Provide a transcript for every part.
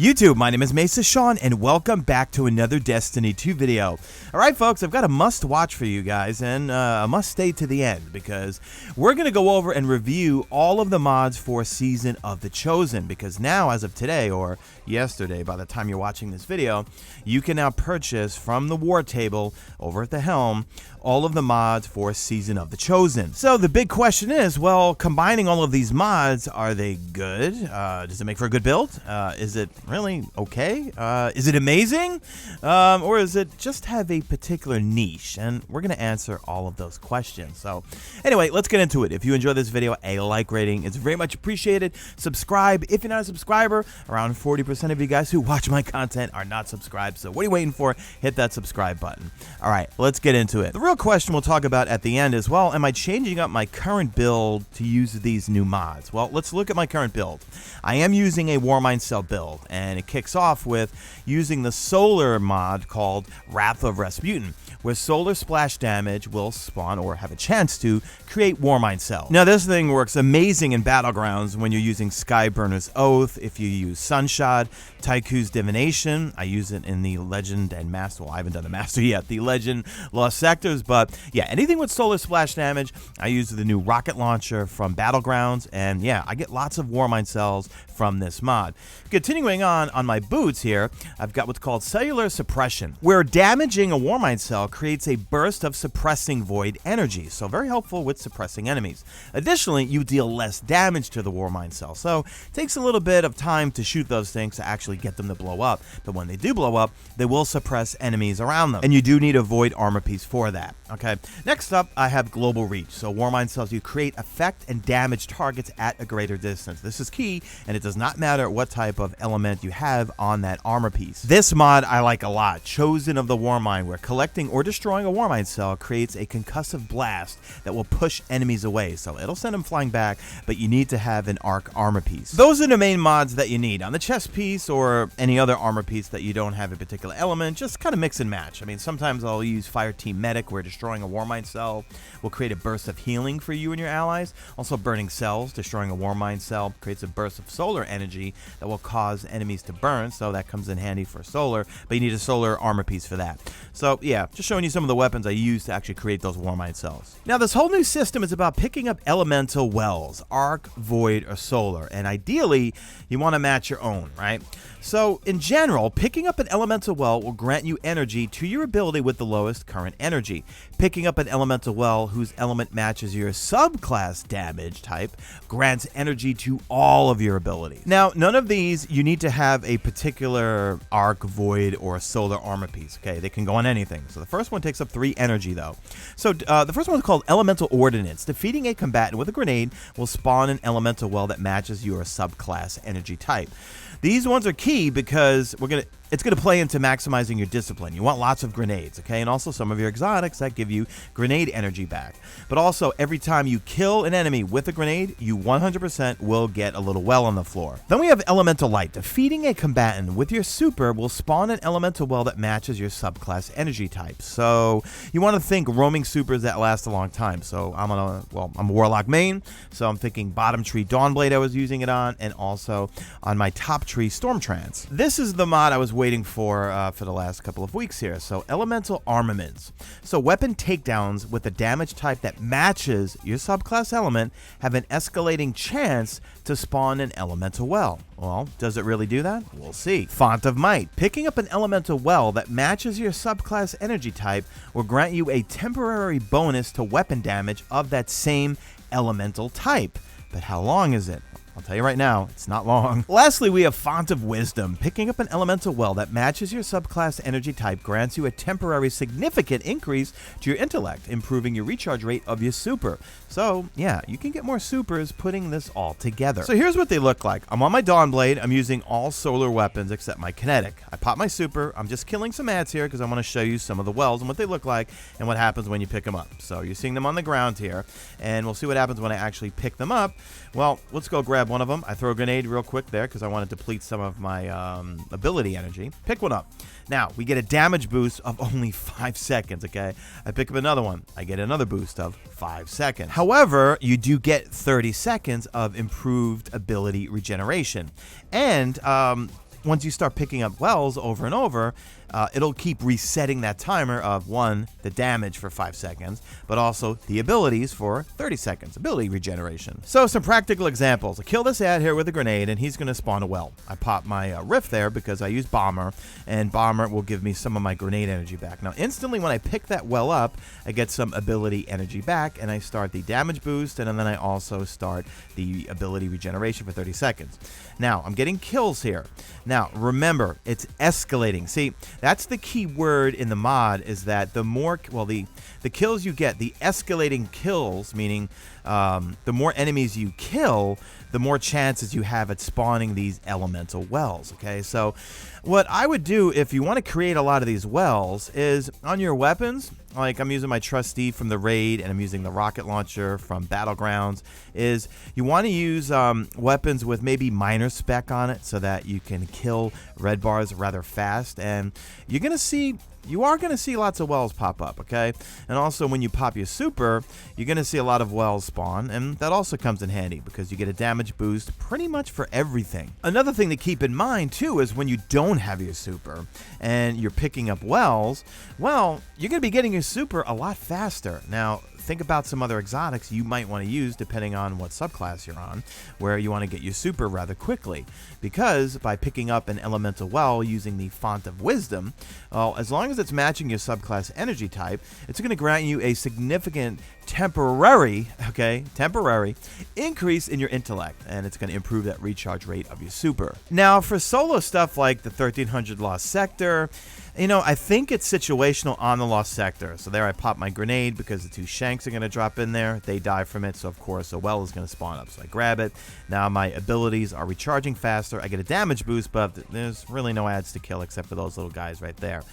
YouTube, my name is Mesa Sean, and welcome back to another Destiny 2 video. Alright folks, I've got a must-watch for you guys, and a must-stay to the end, because we're going to go over and review all of the mods for Season of the Chosen, because now, as of today, or yesterday, by the time you're watching this video, you can now purchase from the war table, over at the helm, all of the mods for Season of the Chosen. So the big question is, well, combining all of these mods, are they good? Does it make for a good build? Is it really okay? Is it amazing? Or is it just have a particular niche? And we're going to answer all of those questions. So anyway, let's get into it. If you enjoy this video, a like rating is very much appreciated. Subscribe if you're not a subscriber. Around 40% of you guys who watch my content are not subscribed. So what are you waiting for? Hit that subscribe button. All right, let's get into it. The real question we'll talk about at the end is, well, am I changing up my current build to use these new mods? Well, let's look at my current build. I am using a Warmind Cell build, and it kicks off with using the solar mod called Wrath of Rasputin, where solar splash damage will spawn or have a chance to create Warmind Cell. Now this thing works amazing in Battlegrounds when you're using Skyburner's Oath, if you use Sunshot, Tycho's Divination. I use it in the Legend and Master, well, I haven't done the Master yet, the Legend Lost Sectors, but yeah, anything with solar splash damage, I use the new rocket launcher from Battlegrounds, and yeah, I get lots of Warmind Cells from this mod. Continuing on my boots here, I've got what's called Cellular Suppression, where damaging a Warmind Cell creates a burst of suppressing void energy, so very helpful with suppressing enemies. Additionally, you deal less damage to the Warmind Cell, so it takes a little bit of time to shoot those things to actually get them to blow up, but when they do blow up, they will suppress enemies around them, and you do need a void armor piece for that. Okay, next up, I have Global Reach, so Warmind Cells, you create effect and damage targets at a greater distance. This is key, and it does not matter what type of element you have on that armor piece. This mod I like a lot, Chosen of the Warmind, where collecting or destroying a Warmind Cell creates a concussive blast that will push enemies away, so it'll send them flying back, but you need to have an arc armor piece. Those are the main mods that you need. On the chest piece or any other armor piece that you don't have a particular element, just kind of mix and match. I mean, sometimes I'll use Fire Team Medic, where destroying a Warmind Cell will create a burst of healing for you and your allies. Also, Burning Cells, destroying a Warmind Cell creates a burst of solar energy that will cause enemies to burn, so that comes in handy for solar, but you need a solar armor piece for that. So yeah, just showing you some of the weapons I use to actually create those Warmind Cells. Now this whole new system is about picking up elemental wells, arc, void, or solar, and ideally you want to match your own, right? So in general, picking up an elemental well will grant you energy to your ability with the lowest current energy. Picking up an elemental well whose element matches your subclass damage type grants energy to all of your abilities. Now, none of these you need to have a particular arc, void, or solar armor piece. Okay, they can go on anything. So the first one takes up 3 energy though. So the first one is called Elemental Ordnance. Defeating a combatant with a grenade will spawn an elemental well that matches your subclass energy type. These ones are key because it's going to play into maximizing your discipline. You want lots of grenades, okay? And also some of your exotics that give you grenade energy back. But also, every time you kill an enemy with a grenade, you 100% will get a little well on the floor. Then we have Elemental Light. Defeating a combatant with your super will spawn an elemental well that matches your subclass energy type. So you want to think roaming supers that last a long time. So I'm a Warlock main, so I'm thinking bottom tree Dawnblade I was using it on, and also on my top tree Stormtrance. This is the mod I was waiting for the last couple of weeks here. So Elemental Armaments. So weapon takedowns with a damage type that matches your subclass element have an escalating chance to spawn an elemental well. Well, does it really do that? We'll see. Font of Might. Picking up an elemental well that matches your subclass energy type will grant you a temporary bonus to weapon damage of that same elemental type. But how long is it? I'll tell you right now, it's not long. Lastly, we have Font of Wisdom. Picking up an elemental well that matches your subclass energy type grants you a temporary significant increase to your intellect, improving your recharge rate of your super. So yeah, you can get more supers putting this all together. So here's what they look like. I'm on my Dawnblade. I'm using all solar weapons except my kinetic. I pop my super. I'm just killing some ads here because I want to show you some of the wells and what they look like and what happens when you pick them up. So you're seeing them on the ground here, and we'll see what happens when I actually pick them up. Well, let's go grab one of them. I throw a grenade real quick there because I want to deplete some of my ability energy. Pick one up. Now, we get a damage boost of only 5 seconds, okay? I pick up another one. I get another boost of 5 seconds. However, you do get 30 seconds of improved ability regeneration. And once you start picking up wells over and over, it'll keep resetting that timer of, one, the damage for 5 seconds, but also the abilities for 30 seconds, ability regeneration. So some practical examples. I kill this ad here with a grenade, and he's going to spawn a well. I pop my rift there because I use bomber, and bomber will give me some of my grenade energy back. Now, instantly when I pick that well up, I get some ability energy back, and I start the damage boost, and then I also start the ability regeneration for 30 seconds. Now, I'm getting kills here. Now, remember, it's escalating. See, that's the key word in the mod, is that the more, well, the kills you get, the escalating kills, meaning the more enemies you kill, the more chances you have at spawning these elemental wells, okay? So what I would do if you want to create a lot of these wells is on your weapons, like I'm using my trusty from the raid and I'm using the rocket launcher from Battlegrounds, is you want to use weapons with maybe minor spec on it so that you can kill red bars rather fast, and you are going to see lots of wells pop up, okay? And also when you pop your super, you're going to see a lot of wells spawn, and that also comes in handy because you get a damage boost pretty much for everything. Another thing to keep in mind too is when you don't have your super and you're picking up wells, well, you're going to be getting your super a lot faster. Now, think about some other exotics you might want to use depending on what subclass you're on, where you want to get your super rather quickly. Because by picking up an elemental well using the Font of Wisdom, well, as long as it's matching your subclass energy type, it's going to grant you a significant temporary increase in your intellect, and it's going to improve that recharge rate of your super. Now, for solo stuff like the 1300 Lost Sector, you know, I think it's situational on the Lost Sector. So there I pop my grenade because the 2 shanks are going to drop in there. They die from it, so of course a well is going to spawn up. So I grab it. Now my abilities are recharging faster. I get a damage boost, but there's really no ads to kill except for those little guys right there.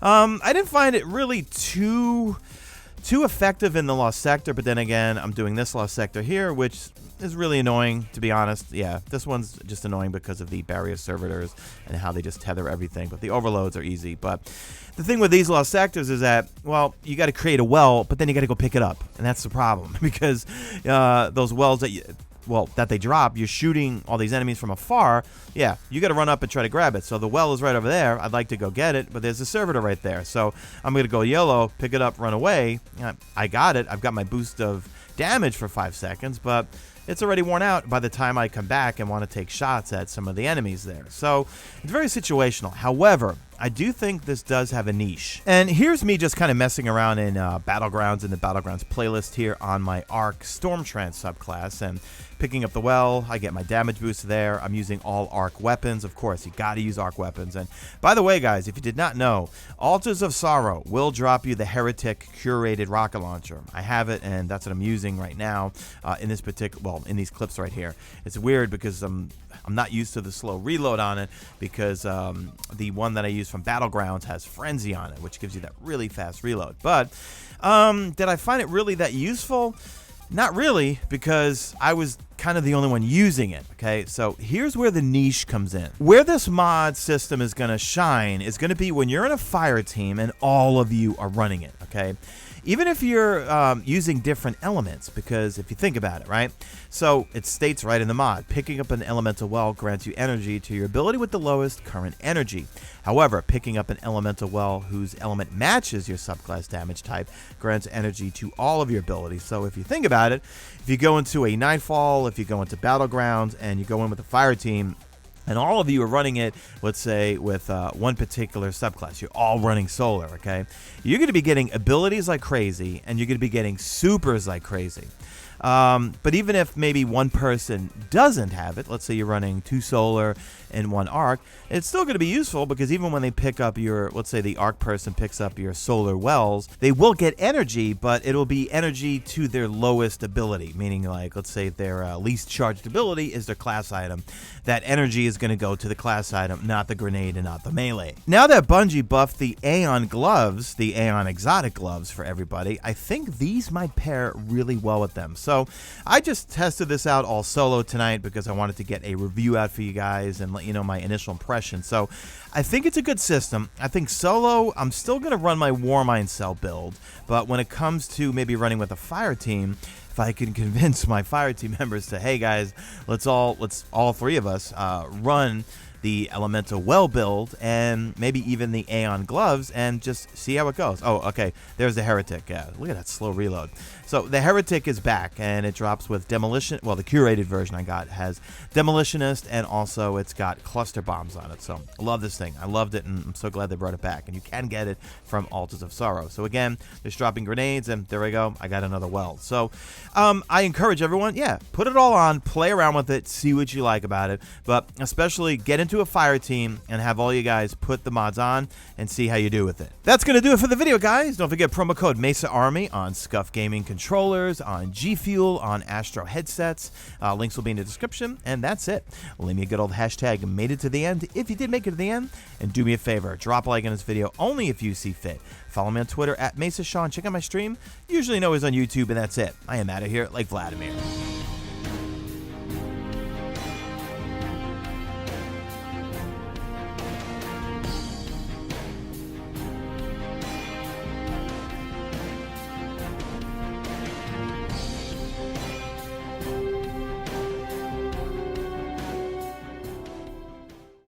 I didn't find it really too effective in the Lost Sector, but then again, I'm doing this Lost Sector here, which is really annoying, to be honest. Yeah, this one's just annoying because of the barrier servitors and how they just tether everything, but the overloads are easy. But the thing with these Lost Sectors is that, well, you got to create a well, but then you got to go pick it up, and that's the problem because those wells that they drop, you're shooting all these enemies from afar. Yeah, you got to run up and try to grab it. So the well is right over there. I'd like to go get it, but there's a servitor right there. So I'm going to go yellow, pick it up, run away. I got it. I've got my boost of damage for 5 seconds, but it's already worn out by the time I come back and want to take shots at some of the enemies there. So it's very situational. However, I do think this does have a niche. And here's me just kind of messing around in Battlegrounds, in the Battlegrounds playlist here on my Arc Stormtrance subclass, and picking up the well, I get my damage boost there. I'm using all Arc weapons. Of course, you got to use Arc weapons. And by the way, guys, if you did not know, Altars of Sorrow will drop you the Heretic curated rocket launcher. I have it, and that's what I'm using right now in this particular, well, in these clips right here. It's weird because I'm not used to the slow reload on it because the one that I use from Battlegrounds has Frenzy on it, which gives you that really fast reload. But did I find it really that useful? Not really, because I was kind of the only one using it, okay? So here's where the niche comes in. Where this mod system is going to shine is going to be when you're in a fire team and all of you are running it, okay? Even if you're using different elements, because if you think about it, right? So it states right in the mod, picking up an elemental well grants you energy to your ability with the lowest current energy. However, picking up an elemental well whose element matches your subclass damage type grants energy to all of your abilities. So if you think about it, if you go into a Nightfall, if you go into Battlegrounds, and you go in with a fire team, and all of you are running it, let's say, with one particular subclass. You're all running solar, okay? You're going to be getting abilities like crazy, and you're going to be getting supers like crazy. But even if maybe one person doesn't have it, let's say you're running 2 solar and 1 arc, it's still going to be useful because even when they pick up your, let's say the arc person picks up your solar wells, they will get energy, but it'll be energy to their lowest ability, meaning like, let's say their least charged ability is their class item. That energy is going to go to the class item, not the grenade and not the melee. Now that Bungie buffed the Aeon gloves, the Aeon exotic gloves for everybody, I think these might pair really well with them. So I just tested this out all solo tonight because I wanted to get a review out for you guys and let you know my initial impression. So I think it's a good system. I think solo, I'm still going to run my Warmind Cell build, but when it comes to maybe running with a fire team, if I can convince my fire team members to, hey guys, let's all 3 of us run the Elemental Well build, and maybe even the Aeon Gloves, and just see how it goes. Oh, okay, there's the Heretic. Yeah, look at that slow reload. So the Heretic is back, and it drops with Demolition. Well, the curated version I got has Demolitionist, and also it's got cluster bombs on it. So I love this thing. I loved it, and I'm so glad they brought it back. And you can get it from Altars of Sorrow. So again, just dropping grenades, and there we go. I got another well. So I encourage everyone, yeah, put it all on, play around with it, see what you like about it, but especially get into a fire team and have all you guys put the mods on and see how you do with it. That's going to do it for the video, guys. Don't forget promo code Mesa Army on SCUF Gaming controllers, on G Fuel, on Astro headsets. Links will be in the description, and that's it. Leave me a good old hashtag made it to the end if you did make it to the end, and do me a favor, drop a like on this video only if you see fit. Follow me on Twitter at Mesa Sean. Check out my stream. Usually always on YouTube, and that's it. I am out of here like Vladimir.